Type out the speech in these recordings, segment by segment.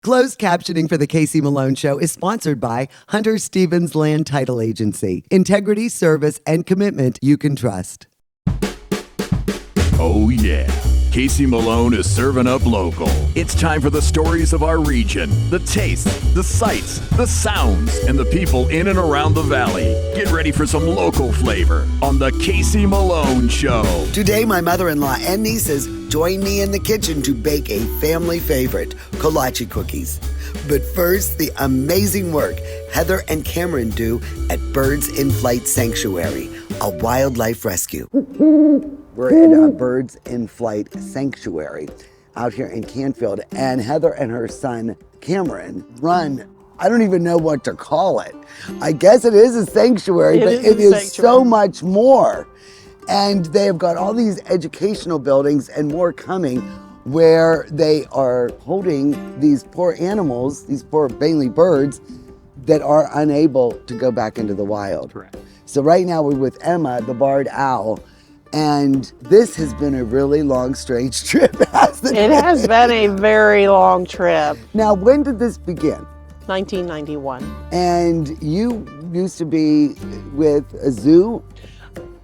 Closed captioning for the Casey Malone Show is sponsored by Hunter Stevens Land Title Agency. Integrity, service, and commitment you can trust. Oh yeah, Casey Malone is serving up local. It's time for the stories of our region, the tastes, the sights, the sounds, and the people in and around the valley. Get ready for some local flavor on the Casey Malone Show. Today, my mother-in-law and nieces join me in the kitchen to bake a family favorite, kolache cookies. But first, the amazing work Heather and Cameron do at Birds in Flight Sanctuary, a wildlife rescue. We're at a Birds in Flight Sanctuary out here in Canfield, and Heather and her son Cameron run, I don't even know what to call it. I guess it is a sanctuary, but it is so much more. And they have got all these educational buildings and more coming where they are holding these poor animals, these poor mainly birds, that are unable to go back into the wild. Correct. So right now we're with Emma, the barred owl, and this has been a really long, strange trip, hasn't it? It has been a very long trip. Now, when did this begin? 1991. And you used to be with a zoo?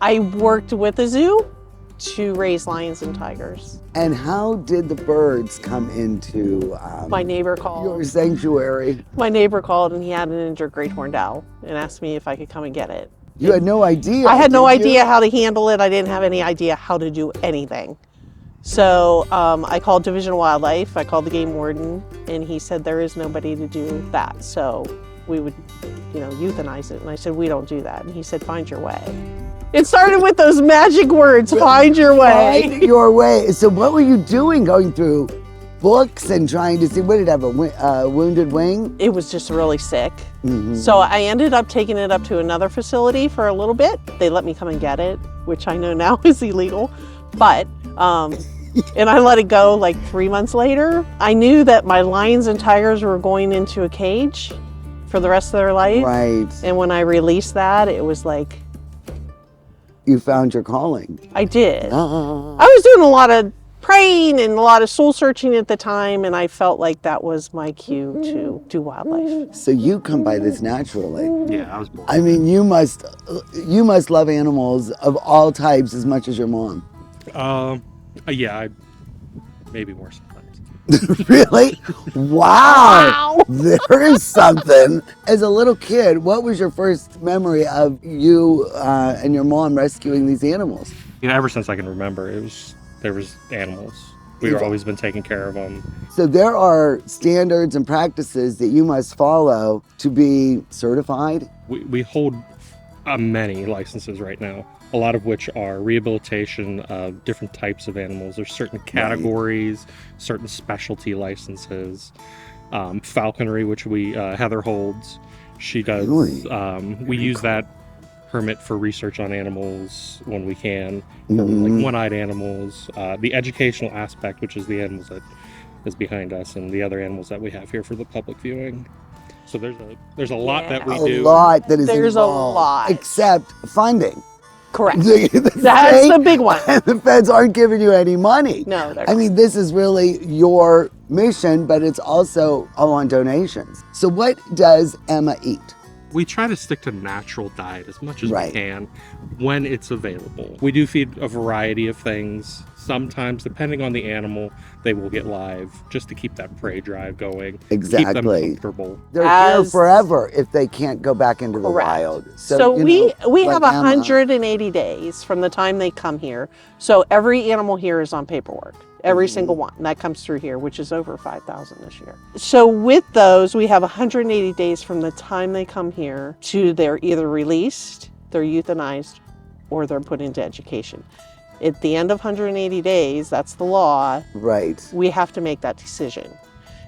I worked with a zoo to raise lions and tigers. And how did the birds come into My neighbor called. your sanctuary? My neighbor called and he had an injured great horned owl and asked me if I could come and get it. You had no idea. I had no did you? idea how to handle it. I didn't have any idea how to do anything. So I called Division of Wildlife. I called the game warden and he said there is nobody to do that. So we would, euthanize it. And I said, we don't do that. And he said, find your way. It started with those magic words, find your way. Find your way. So what were you doing, going through books and trying to see, what did it have, a wounded wing? It was just really sick. Mm-hmm. So I ended up taking it up to another facility for a little bit. They let me come and get it, which I know now is illegal. But, and I let it go like 3 months later. I knew that my lions and tigers were going into a cage for the rest of their life. Right. And when I released that, it was like, You found your calling. I did. Ah. I was doing a lot of praying and a lot of soul searching at the time, and I felt like that was my cue to do wildlife. So you come by this naturally. Yeah, I was born. I mean, you must love animals of all types as much as your mom. Yeah, maybe more sometimes. Really? Wow. There is something. As a little kid, what was your first memory of you and your mom rescuing these animals? Ever since I can remember, there was animals. We've always been taking care of them. So there are standards and practices that you must follow to be certified? We hold many licenses right now, a lot of which are rehabilitation of different types of animals. There's certain categories, certain specialty licenses, falconry, which Heather holds. She does. Really? We use that permit for research on animals when we can, like one-eyed animals. The educational aspect, which is the animals that is behind us, and the other animals that we have here for the public viewing. So there's a lot that we do. A lot that is There's involved, a lot. except funding. Correct. The That's state the big one. And the feds aren't giving you any money. No, they're I mean, this is really your mission, but it's also all on donations. So what does Emma eat? We try to stick to natural diet as much as Right. we can when it's available. We do feed a variety of things. Sometimes, depending on the animal, they will get live just to keep that prey drive going. Keep them Exactly. comfortable. They're here As- forever if they can't go back into the Correct. wild. So we have like Emma. 180 days from the time they come here. So every animal here is on paperwork. Every single one. And that comes through here, which is over 5,000 this year. So with those, we have 180 days from the time they come here to they're either released, they're euthanized, or they're put into education. At the end of 180 days, that's the law, Right. we have to make that decision.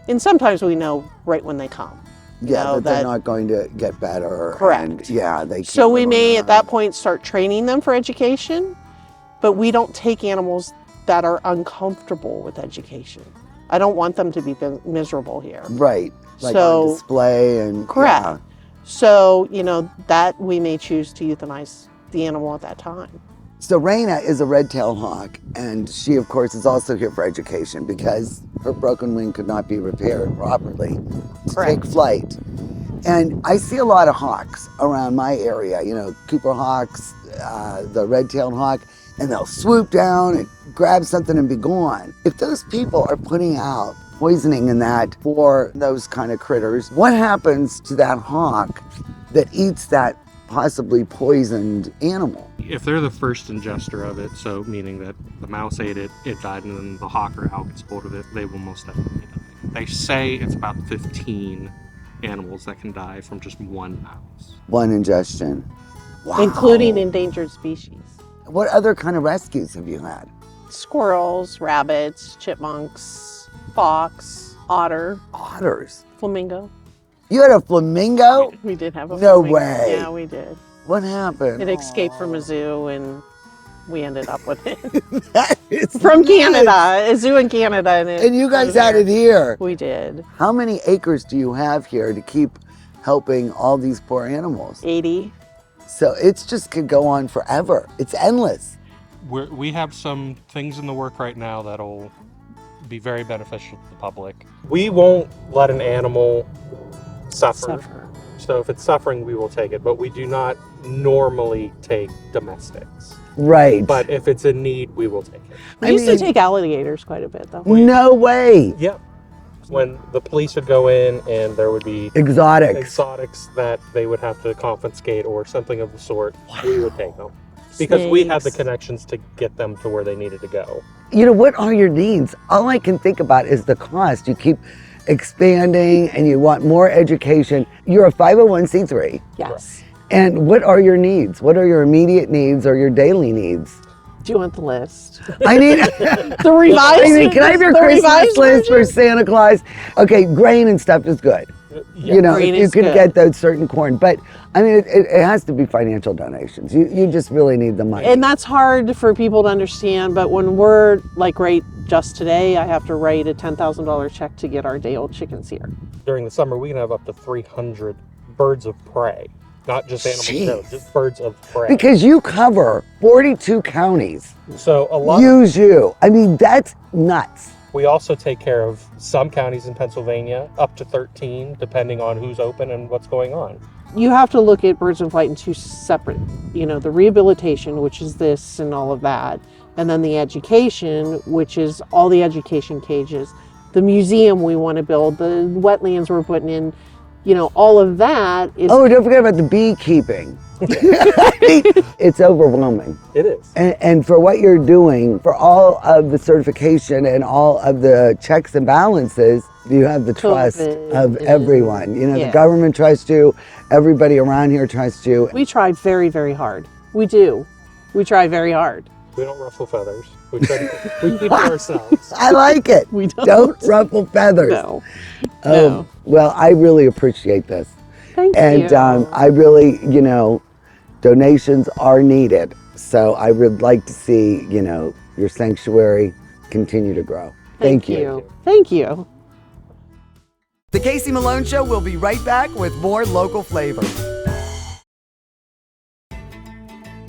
And sometimes we know right when they come. Yeah, know, that they're that- not going to get better. Correct. And, yeah, they can't So we live may on at their that own. point start training them for education, but we don't take animals that are uncomfortable with education. I don't want them to be miserable here. Right. Like So- on display and Correct. yeah. So, that we may choose to euthanize the animal at that time. So Raina is a red-tailed hawk, and she, of course, is also here for education because her broken wing could not be repaired properly to Correct. take flight. And I see a lot of hawks around my area, you know, Cooper hawks, the red-tailed hawk, and they'll swoop down and grab something and be gone. If those people are putting out poisoning in that for those kind of critters, what happens to that hawk that eats that possibly poisoned animal? If they're the first ingester of it, so meaning that the mouse ate it, it died, and then the hawk or owl gets hold of it, they will most definitely die. They say it's about 15 animals that can die from just one mouse. One ingestion. Wow. Including endangered species. What other kind of rescues have you had? Squirrels, rabbits, chipmunks, fox, otter, Otters. flamingo. You had a flamingo? We did have a No flamingo. way. Yeah, we did. What happened? It escaped from a zoo and we ended up with it. That is From nuts. Canada, a zoo in Canada. And you guys had it here. We did. How many acres do you have here to keep helping all these poor animals? 80. So it's just could go on forever. It's endless. We have some things in the work right now that'll be very beneficial to the public. We won't let an animal suffer. So if it's suffering, we will take it, but we do not normally take domestics. Right. But if it's in need, we will take it. We used to take alligators quite a bit, though. No way. Yep. When the police would go in and there would be Exotics. exotics that they would have to confiscate or something of the sort, we would take them. Because we had the Snakes. connections to get them to where they needed to go. You know, what are your needs? All I can think about is the cost. You keep expanding and you want more education. You're a 501c3. Yes. And what are your needs? What are your immediate needs or your daily needs? Do you want the list? I need, The revised. I mean, can I have your the Christmas revised list for version? Santa Claus? Okay, grain and stuff is good. You know, Grain if you is could good. get those certain corn. But I mean, it has to be financial donations. You just really need the money. And that's hard for people to understand, but when we're like right just today, I have to write a $10,000 check to get our day-old chickens here. During the summer, we can have up to 300 birds of prey. Not just animals, no, Jeez. just birds of prey. Because you cover 42 counties. So a lot. Use you. I mean, that's nuts. We also take care of some counties in Pennsylvania, up to 13, depending on who's open and what's going on. You have to look at birds in flight in two separate, you know, the rehabilitation, which is this and all of that, and then the education, which is all the education cages, the museum we want to build, the wetlands we're putting in, you know, all of that is. Oh, don't forget about the beekeeping. It's overwhelming. It is. And for what you're doing, for all of the certification and all of the checks and balances, you have the trust COVID of and- everyone. You know, yeah. the government trusts you, everybody around here trusts you. We try very, very hard. We do. We try very hard. We don't ruffle feathers. We try to, we keep to ourselves. I like it. We don't. Don't ruffle feathers. No. No. Well, I really appreciate this. Thank And you. I really, you know, donations are needed. So I would like to see, you know, your sanctuary continue to grow. Thank you. Thank you. The Casey Malone Show will be right back with more local flavor.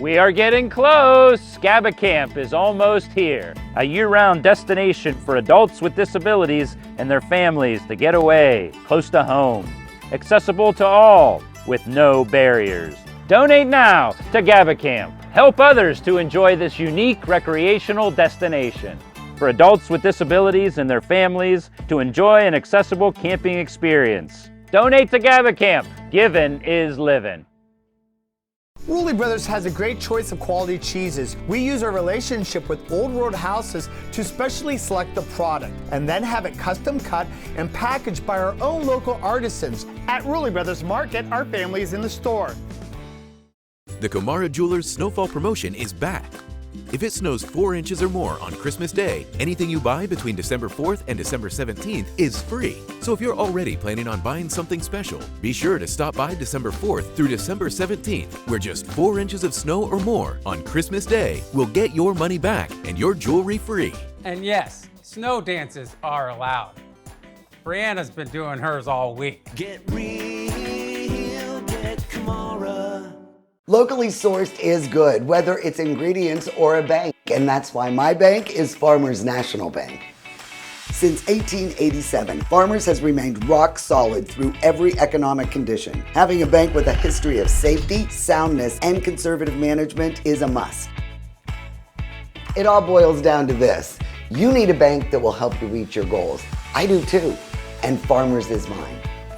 We are getting close. Scabba Camp is almost here. A year-round destination for adults with disabilities and their families to get away, close to home. Accessible to all, with no barriers. Donate now to Gabba Camp. Help others to enjoy this unique recreational destination. For adults with disabilities and their families to enjoy an accessible camping experience. Donate to Gabba Camp. Giving is living. Rulli Brothers has a great choice of quality cheeses. We use our relationship with Old World Houses to specially select the product and then have it custom cut and packaged by our own local artisans. At Rulli Brothers Market, our family is in the store. The Komara Jewelers Snowfall promotion is back. If it snows 4 inches or more on Christmas Day, anything you buy between December 4th and December 17th is free. So if you're already planning on buying something special, be sure to stop by December 4th through December 17th, where just 4 inches of snow or more on Christmas Day will get your money back and your jewelry free. And yes, snow dances are allowed. Brianna's been doing hers all week. Get real, get Komara. Locally sourced is good, whether it's ingredients or a bank, and that's why my bank is Farmers National Bank. Since 1887, Farmers has remained rock solid through every economic condition. Having a bank with a history of safety, soundness, and conservative management is a must. It all boils down to this. You need a bank that will help you reach your goals. I do too, and Farmers is mine.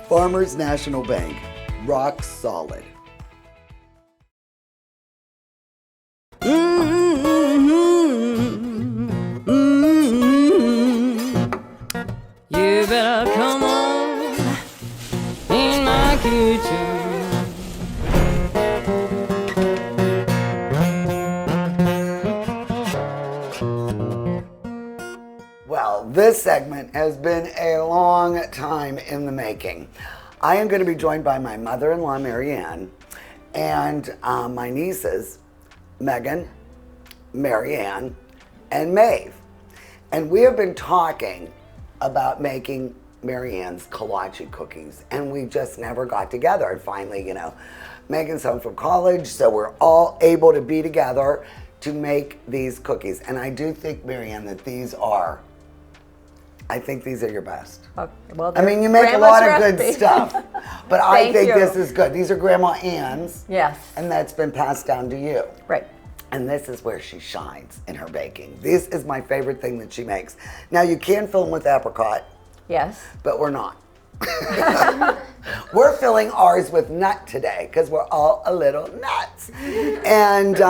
Farmers National Bank, rock solid. You better come on in my kitchen. Well, this segment has been a long time in the making. I am going to be joined by my mother-in-law, Marianne, and my nieces, Megan, Marianne, and Maeve. And we have been talking about making Marianne's kolache cookies, and we just never got together. And finally, you know, Megan's home from college, so we're all able to be together to make these cookies. And I do think, Marianne, that these are, I think these are your best. Okay, well, I mean, you make Grandma's a lot of recipe. good stuff, but I Thank think you. this is good. These are Grandma Ann's, Yes. and that's been passed down to you. Right. And this is where she shines in her baking. This is my favorite thing that she makes. Now, you can fill them with apricot, Yes. but we're not. We're filling ours with nut today because we're all a little nuts. And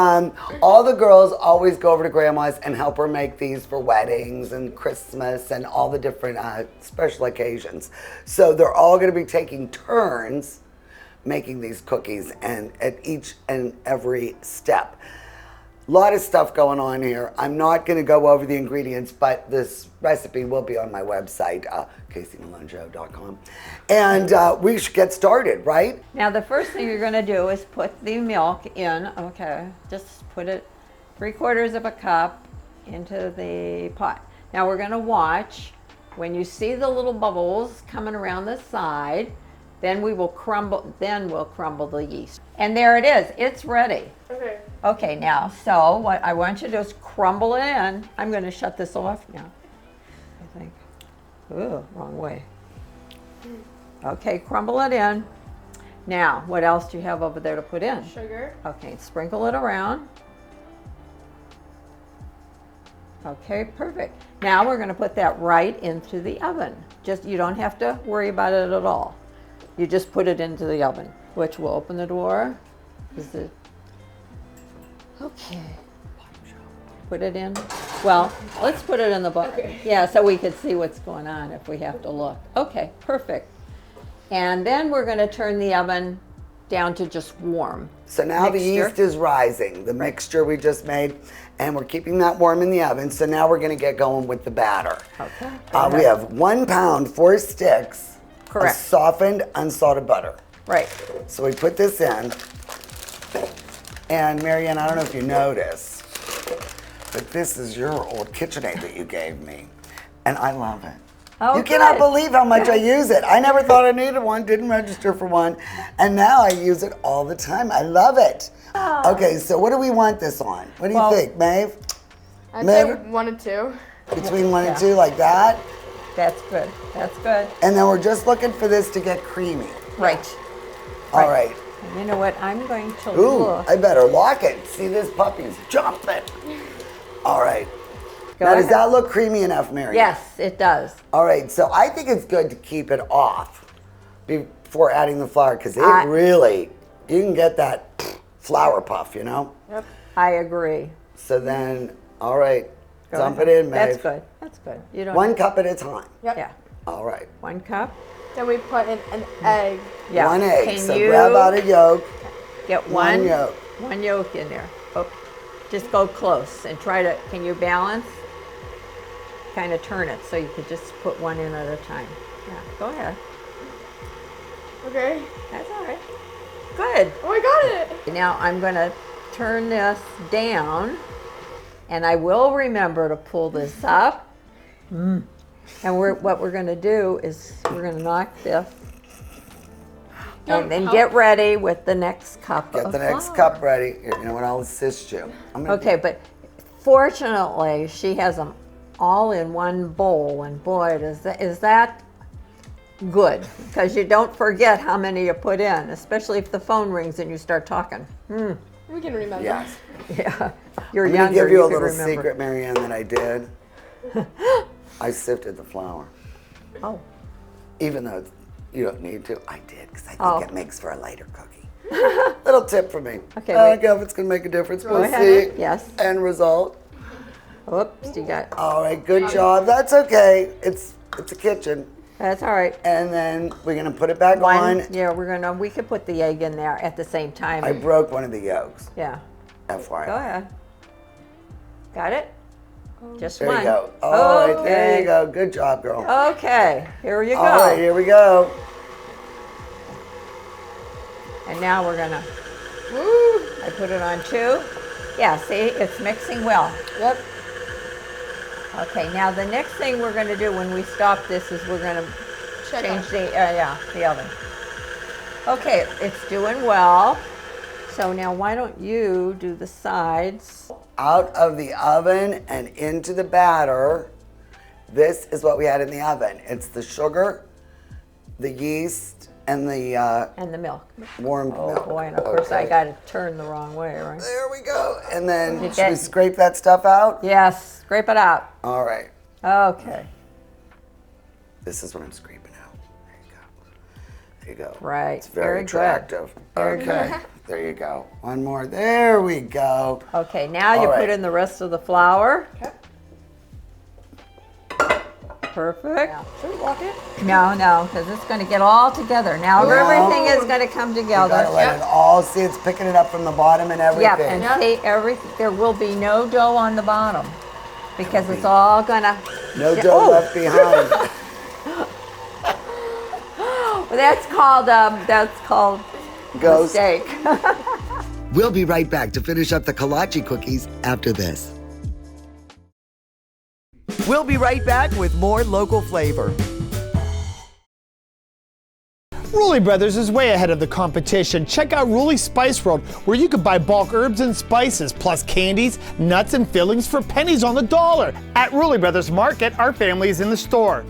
all the girls always go over to Grandma's and help her make these for weddings and Christmas and all the different special occasions. So they're all going to be taking turns making these cookies, and at each and every step. A lot of stuff going on here. I'm not going to go over the ingredients, but this recipe will be on my website, CaseyMaloneShow.com. And we should get started, right? Now the first thing you're going to do is put the milk in. Okay, just put it 3/4 of a cup into the pot. Now we're going to watch. When you see the little bubbles coming around the side, then we'll crumble the yeast. And there it is. It's ready. Okay. Okay, now, so what I want you to do is crumble it in. I'm going to shut this off now, I think. Ooh, wrong way. Okay, crumble it in. Now, what else do you have over there to put in? Sugar. Okay, sprinkle it around. Okay, perfect. Now we're going to put that right into the oven. You don't have to worry about it at all. You just put it into the oven, which will open the door. Okay. Put it in. Well, let's put it in the book. Okay. Yeah, so we could see what's going on if we have to look. Okay, perfect. And then we're going to turn the oven down to just warm. So now the Mixture. yeast is rising, the mixture we just made, and we're keeping that warm in the oven. So now we're going to get going with the batter. Okay. We have 1 pound, 4 sticks Correct. of softened, unsalted butter. Right. So we put this in. And Marianne, I don't know if you noticed, but this is your old KitchenAid that you gave me. And I love it. Oh, You cannot good. believe how much I use it. I never thought I needed one, didn't register for one, and now I use it all the time. I love it. Okay, so what do we want this on? What do you Well- think, Maeve? I'd Maybe- say 1 and 2. Between 1 and 2, like that? That's good. That's good. And then we're just looking for this to get creamy. Right. All right. And you know what? I'm going to Ooh, look. I better lock it. See, this puppy's jumping. All right. Go Now, does ahead. that look creamy enough, Marianne? Yes, it does. All right, so I think it's good to keep it off before adding the flour, because it I- really, you can get that flour puff, you know? Yep. I agree. So then, all right, Go dump ahead. it in, Maeve. That's good. That's good. You don't. 1 cup at a time. Yep. Yeah. All right. 1 cup. Then we put in an egg. Yeah. 1 egg. Can So you grab out a yolk. get one one yolk. One yolk in there. Oh, just go close and try to. Can you balance? Kind of turn it so you could just put one in at a time. Yeah. Go ahead. Okay. That's all right. Good. Oh, I got it. Now I'm going to turn this down, and I will remember to pull this up. And what we're going to do is we're going to knock this. And then get ready with the next cup Get of the next flour. cup ready. Here, you know what? I'll assist you. I'm gonna Okay, but fortunately, she has them all in one bowl, and boy, is that good, because you don't forget how many you put in, especially if the phone rings and you start talking. We can remember. Yes. Yeah, you're I'm gonna younger, give you a can little remember. secret, Marianne, that I did. I sifted the flour. Oh, Even though you don't need to, I did, because I think Oh. it makes for a lighter cookie. Little tip for me. Okay, I wait. don't know if it's going to make a difference. Go We'll ahead. see. Yes. End result. Whoops, you got, All right, good job. That's okay. It's a kitchen. that's all right. And then we're going to put it back on. Yeah, we could put the egg in there at the same time. I broke one of the yolks. Yeah, FYI. go ahead. Got it? Just There one. you go. All right, there Okay. you go. Good job, girl. Okay, here you go. All right, here we go. And now we're gonna, I put it on 2. Yeah, see, it's mixing well. Yep. Okay, now the next thing we're gonna do when we stop this is we're gonna Check change on. the oven. Okay, it's doing well. So now why don't you do the sides? Out of the oven and into the batter. This is what we had in the oven. It's the sugar, the yeast, and the And the milk. warm Oh milk. boy, and of course I Okay. got it turned the wrong way, right? There we go. And then You should we get- scrape that stuff out? Yes, scrape it out. All right. Okay, This is what I'm scraping out. There you go. right. It's very good. attractive. Very Okay. There you go. One more. There we go. Okay, now you All right. put in the rest of the flour. Okay. Perfect. Should we walk it? No, because it's going to get all together. Now No. everything is going to come You together. gotta let it all see. It's picking it up from the bottom and everything. Yep, and see, there will be no dough on the bottom because it's all going to. No dough left behind. That's called Ghost. mistake. We'll be right back to finish up the kolache cookies after this. We'll be right back with more local flavor. Rulli Brothers is way ahead of the competition. Check out Rulli Spice World, where you can buy bulk herbs and spices, plus candies, nuts, and fillings for pennies on the dollar. At Rulli Brothers Market, our family is in the store.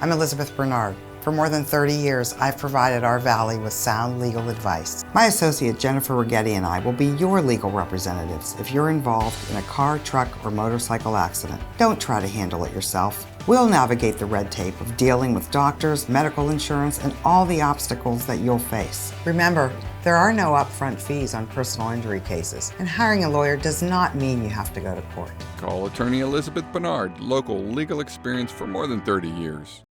I'm Elizabeth Bernard. For more than 30 years, I've provided our Valley with sound legal advice. My associate Jennifer Rigetti and I will be your legal representatives if you're involved in a car, truck, or motorcycle accident. Don't try to handle it yourself. We'll navigate the red tape of dealing with doctors, medical insurance, and all the obstacles that you'll face. Remember, there are no upfront fees on personal injury cases, and hiring a lawyer does not mean you have to go to court. Call attorney Elizabeth Bernard, local legal experience for more than 30 years.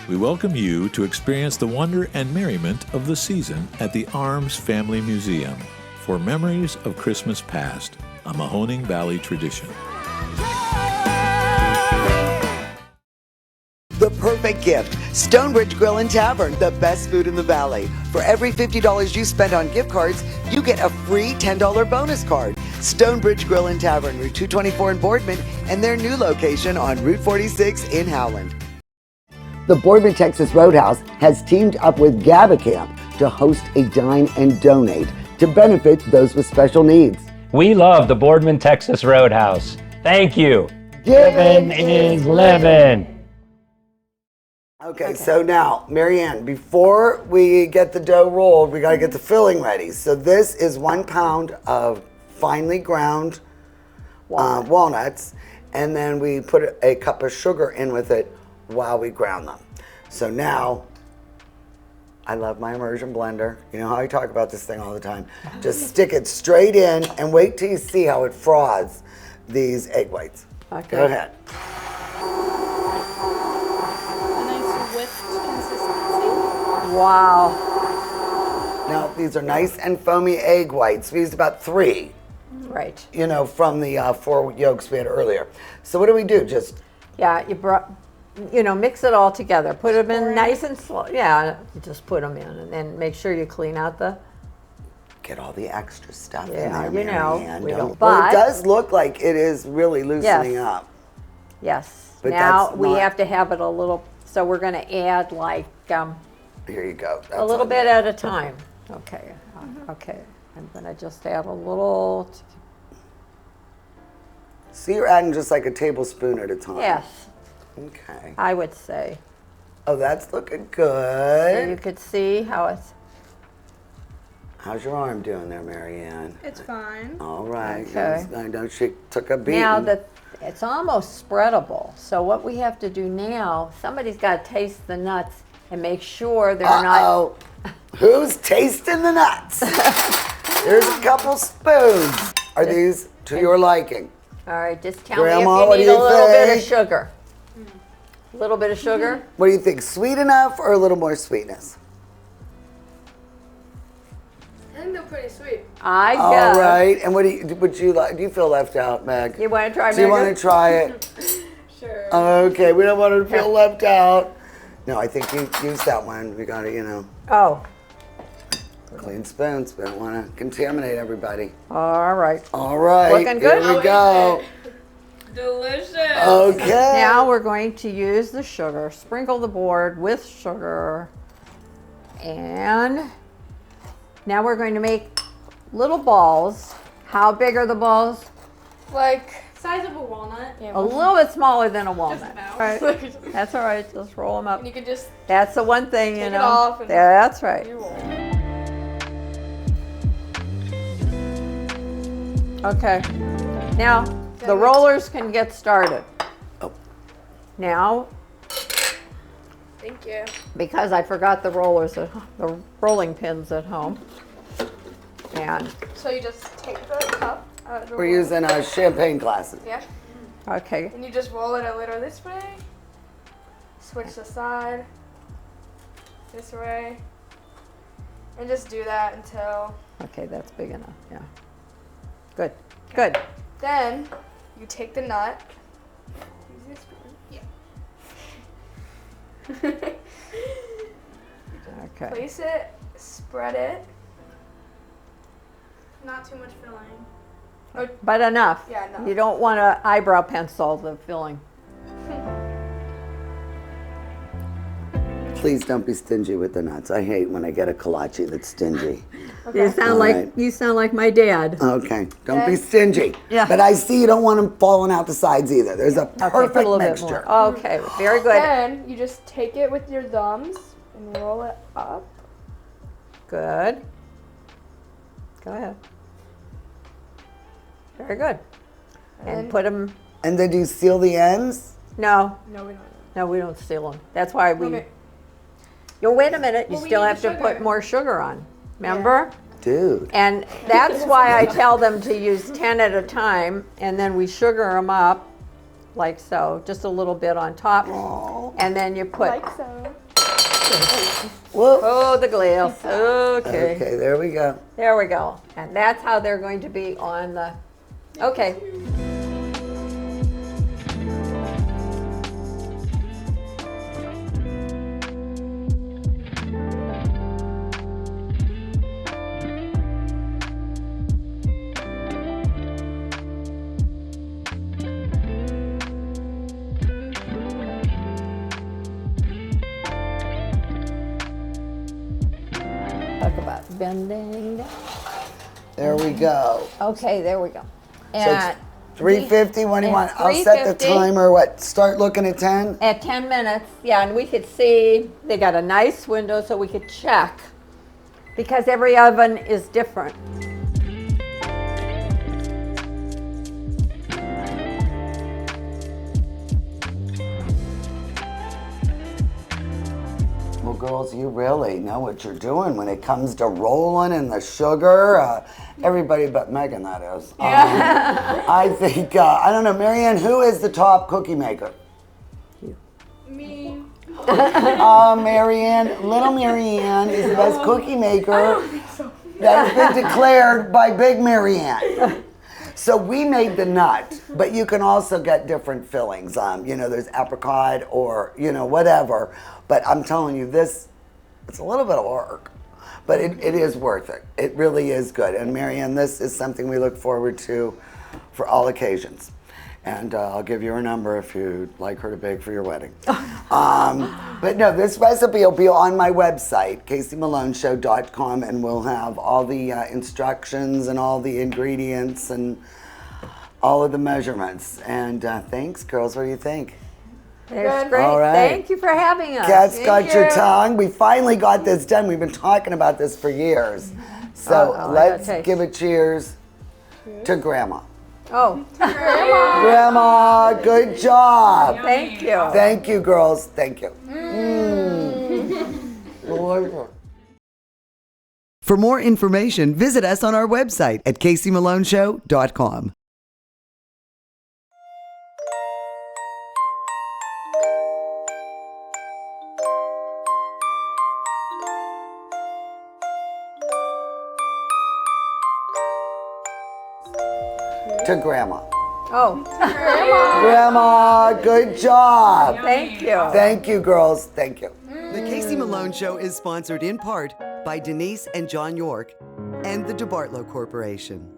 We welcome you to experience the wonder and merriment of the season at the Arms Family Museum for memories of Christmas past, a Mahoning Valley tradition. The perfect gift. Stonebridge Grill and Tavern, the best food in the valley. For every $50 you spend on gift cards, you get a free $10 bonus card. Stonebridge Grill and Tavern, Route 224 in Boardman, and their new location on Route 46 in Howland. The Boardman, Texas Roadhouse has teamed up with GABA-Camp to host a dine and donate to benefit those with special needs. We love the Boardman, Texas Roadhouse. Thank you. Giving is living. Okay, so now, Marianne, before we get the dough rolled, we gotta get the filling ready. So this is 1 pound of finely ground walnuts, and then we put a cup of sugar in with it while we ground them. So now, I love my immersion blender. You know how I talk about this thing all the time. Just stick it straight in and wait till you see how it froths these egg whites. Okay. Go ahead. A nice whipped consistency. Wow. Now, these are nice and foamy egg whites. We used about 3. Right. You know, from the 4 yolks we had earlier. So what do we do? Just Yeah, mix it all together. Put them in nice and slow. Yeah, you just put them in, and then make sure you clean out the. get all the extra stuff in Yeah, there, you know, Marianne. we don't- Well, it but- does look like it is really loosening Yes. up. Yes. But Now that's we not- have to have it a little. So we're going to add like Here you go. a little bit at a time. Okay. Okay. I'm going to just add a little. So you're adding just like a tablespoon at a time. Yes. Okay. I would say. Oh, that's looking So good. you could see how it's. How's your arm doing there, Marianne? It's fine. All right. Okay. I know she took a beating. Now that it's almost spreadable. So what we have to do now, somebody's got to taste the nuts and make sure they're not. Uh-oh. Who's tasting the nuts? There's a couple spoons. Are these to your liking? All right, just tell Grandma, me what if do you need you a little bit of think? sugar. A little bit of sugar? What do you think? Sweet enough or a little more sweetness? I think they're pretty sweet. I All guess. right. And what would you like? Do you feel left out, Meg? You want to try? Do you want Megan? to try it? Sure. Okay, we don't want to feel left out. No, I think you use that one. We got to, Oh, clean spoons. We don't want to contaminate everybody. all right. All right. Looking good? Here we go. Delicious. Okay. Now we're going to use the sugar. Sprinkle the board with sugar. And now we're going to make little balls. How big are the balls? Like size of a walnut. Yeah. A little bit smaller than a Just walnut. about. All right. That's all right. Just roll them up. And you can just That's the one thing, take you it know. off and That's right. you roll. Okay. Now, the rollers can get started. Oh. Now, Thank you. because I forgot the the rolling pins at home. And, So you just take the cup out of the We're roller. using champagne glasses. Yeah. okay. And you just roll it a little this way. Switch the side. This way. And just do that until. Okay, that's big enough, yeah. Good, good. Then you take the nut. Use your spoon. Yeah. Okay. Place it, spread it. Not too much filling. But enough. Yeah, enough. You don't want to eyebrow pencil the filling. Please don't be stingy with the nuts. I hate when I get a kolache that's stingy. You sound All like right. you sound like my dad. Okay, don't be stingy. Yeah. But I see you don't want them falling out the sides either. There's a Okay, put a perfect little bit mixture. more. Okay, very good. Then you just take it with your thumbs and roll it up. Good. Go ahead. Very good. And put them. And then do you seal the ends? No, No, we don't. no, we don't seal them. That's why we. Okay. Yo, wait a minute. You Well, we still need have the to put sugar. more sugar on. Remember? Dude. And that's why I tell them to use 10 at a time, and then we sugar them up like so, just a little bit on top. And then you put. Like so. Whoa. Oh, the glass. Okay. Okay, there we go. There we go. And that's how they're going to be on the. Okay. Talk about bending. There we go. Okay, there we go. So And it's 350. What do you and want? I'll set the 350. timer. What? Start looking at 10? at 10 minutes, yeah, and we could see they got a nice window so we could check because every oven is different. girls, you really know what you're doing when it comes to rolling in the sugar. Everybody but Megan, that is. I think, I don't know, Marianne, who is the top cookie maker? Me. Marianne, little Marianne is the best cookie maker that has been declared by Big Marianne. So we made the nut, but you can also get different fillings. You know, there's apricot or, you know, whatever. But I'm telling you, this, it's a little bit of work, but it is worth it. It really is good. And Marianne, this is something we look forward to for all occasions. And I'll give you her number if you'd like her to bake for your wedding. But no, this recipe will be on my website, CaseyMaloneShow.com, and we'll have all the instructions and all the ingredients and all of the measurements. And thanks, girls. What do you think? That's great. All right. Thank you for having us. Cat's Thank got your you. tongue. We finally got this done. We've been talking about this for years. So let's give a cheers to Grandma. Oh, Grandma, good job. Thank you. Thank you, girls. Thank you. For more information, visit us on our website at CaseyMaloneShow.com. To Grandma. Oh, Grandma, good job. Thank you. Thank you, girls. Thank you. The Casey Malone Show is sponsored in part by Denise and John York and the DeBartolo Corporation.